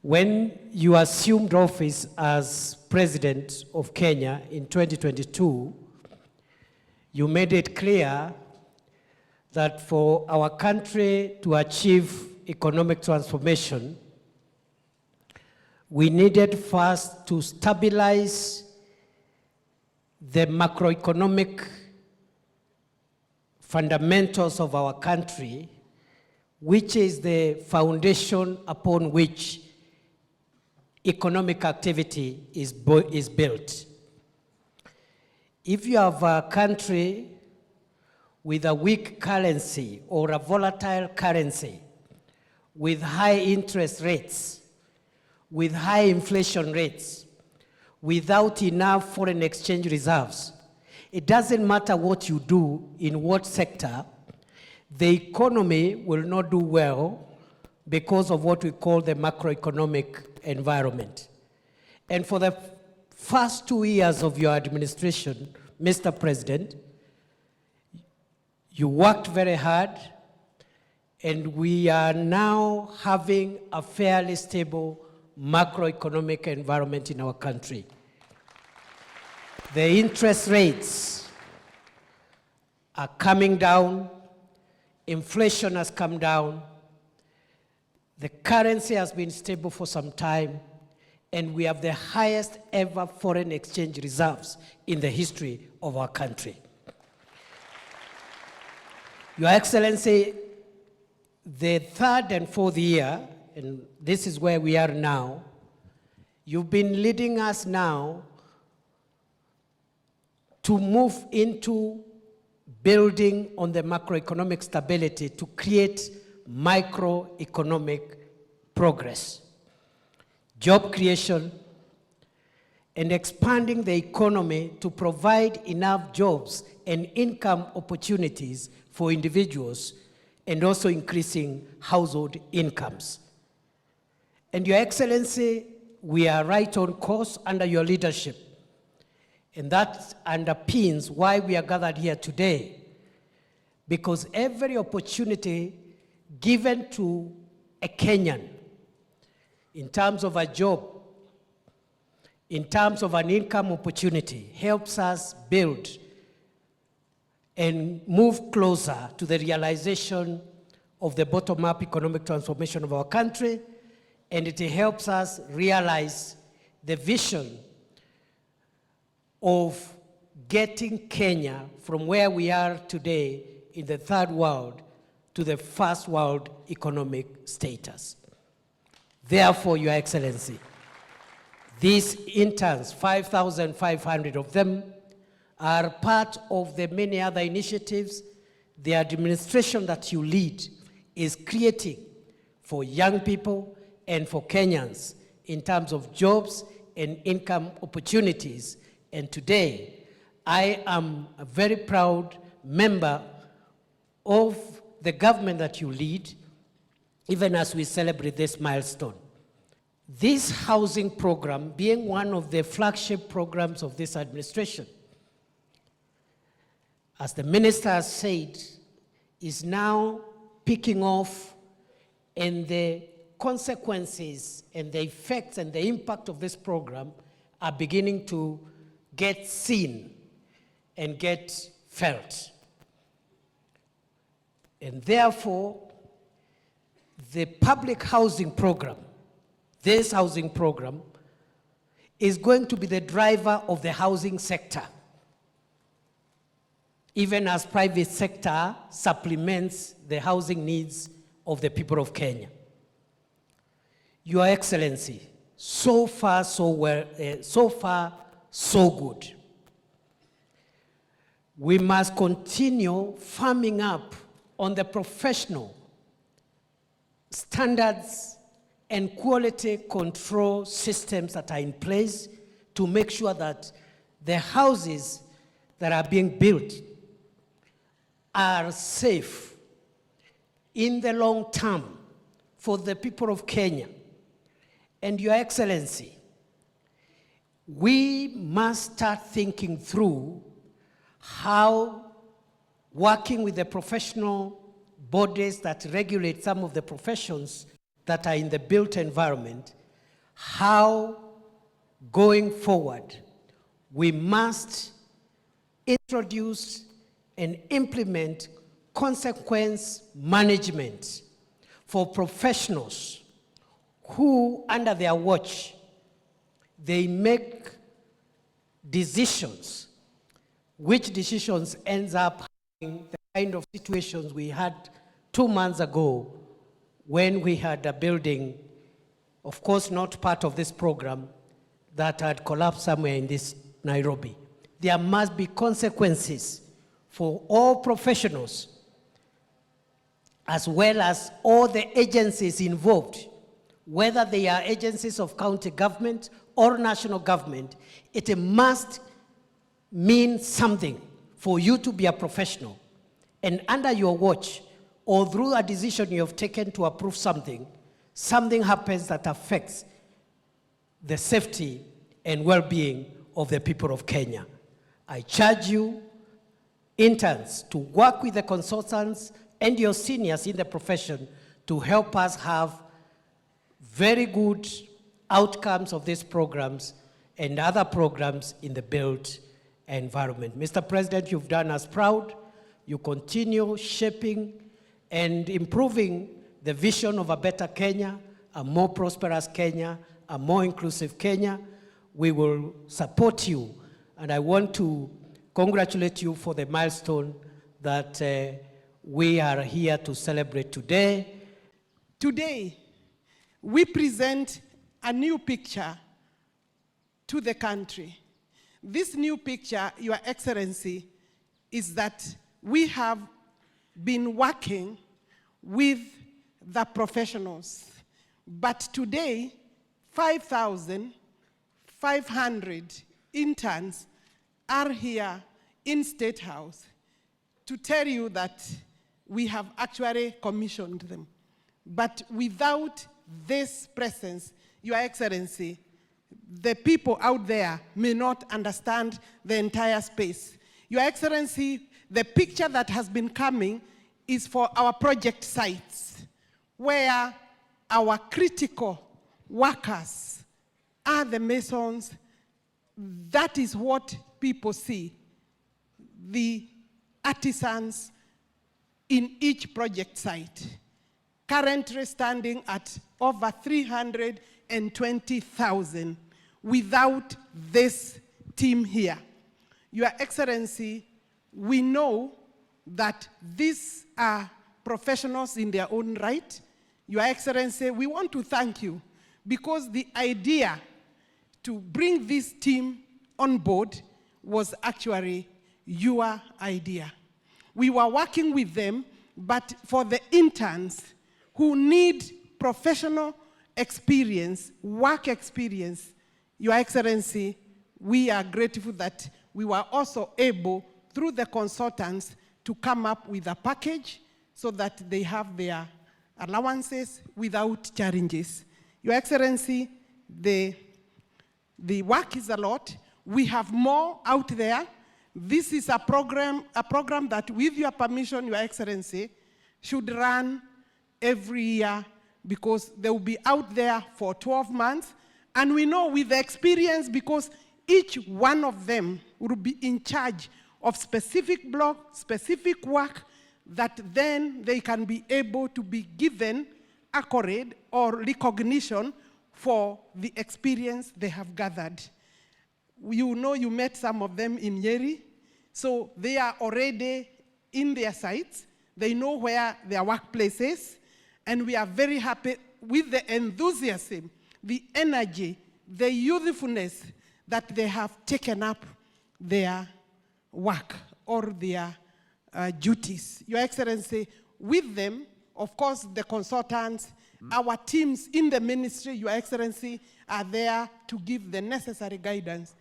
When you assumed office as President of Kenya in 2022, you made it clear that for our country to achieve economic transformation, we needed first to stabilize the macroeconomic fundamentals of our country, which is the foundation upon which economic activity is built. If you have a country with a weak currency or a volatile currency, with high interest rates, with high inflation rates, without enough foreign exchange reserves, it doesn't matter what you do in what sector, the economy will not do well because of what we call the macroeconomic environment. And for the first 2 years of your administration, Mr. President, you worked very hard, and we are now having a fairly stable macroeconomic environment in our country. The interest rates are coming down, inflation has come down, the currency has been stable for some time, and we have the highest ever foreign exchange reserves in the history of our country. Your Excellency, the third and fourth year, and this is where we are now, you've been leading us now to move into building on the macroeconomic stability to create microeconomic progress, job creation, and expanding the economy to provide enough jobs and income opportunities for individuals, and also increasing household incomes. And Your Excellency, we are right on course under your leadership. And that underpins why we are gathered here today, because every opportunity given to a Kenyan in terms of a job, in terms of an income opportunity, helps us build and move closer to the realization of the bottom-up economic transformation of our country, and it helps us realize the vision of getting Kenya from where we are today in the third world to the first world economic status. Therefore, Your Excellency, these interns, 5,500 of them, are part of the many other initiatives the administration that you lead is creating for young people and for Kenyans in terms of jobs and income opportunities. And today, I am a very proud member of the government that you lead, even as we celebrate this milestone. This housing program, being one of the flagship programs of this administration, as the minister has said, is now picking off, and the consequences and the effects and the impact of this program are beginning to get seen and get felt. And therefore, the public housing program, this housing program, is going to be the driver of the housing sector, even as private sector supplements the housing needs of the people of Kenya. Your Excellency, so far so good. We must continue farming up on the professional standards and quality control systems that are in place to make sure that the houses that are being built are safe in the long term for the people of Kenya. And Your Excellency, we must start thinking through how working with the professional bodies that regulate some of the professions that are in the built environment, how, going forward, we must introduce and implement consequence management for professionals who, under their watch, they make decisions, which decisions ends up having the kind of situations we had 2 months ago when we had a building, of course not part of this program, that had collapsed somewhere in this Nairobi. There must be consequences for all professionals, as well as all the agencies involved, whether they are agencies of county government or national government. It must mean something for you to be a professional. And under your watch, or through a decision you have taken to approve something, something happens that affects the safety and well-being of the people of Kenya. I charge you, interns, to work with the consultants and your seniors in the profession to help us have very good outcomes of these programs and other programs in the built environment. Mr. President, you've done us proud. You continue shaping and improving the vision of a better Kenya, a more prosperous Kenya, a more inclusive Kenya. We will support you, and I want to congratulate you for the milestone that we are here to celebrate today. Today, we present a new picture to the country. This new picture, Your Excellency, is that we have been working with the professionals. But today, 5,500 interns are here in State House to tell you that we have actually commissioned them. But without this presence, Your Excellency, the people out there may not understand the entire space. Your Excellency, the picture that has been coming is for our project sites, where our critical workers are the masons. That is what people see, the artisans in each project site, currently standing at over 320,000 without this team here. Your Excellency, we know that these are professionals in their own right. Your Excellency, we want to thank you because the idea to bring this team on board was actually your idea. We were working with them, but for the interns who need professional experience, work experience, Your Excellency, we are grateful that we were also able, through the consultants, to come up with a package so that they have their allowances without challenges. Your Excellency, the work is a lot. We have more out there. This is a program that, with your permission, Your Excellency, should run every year because they will be out there for 12 months. And we know with the experience, because each one of them will be in charge of specific block, specific work, that then they can be able to be given accolade or recognition for the experience they have gathered. You know, you met some of them in Nyeri, so they are already in their sites. They know where their workplace is, and we are very happy with the enthusiasm, the energy, the youthfulness that they have taken up their work or their duties. Your Excellency, with them, of course, the consultants, our teams in the ministry, Your Excellency, are there to give the necessary guidance.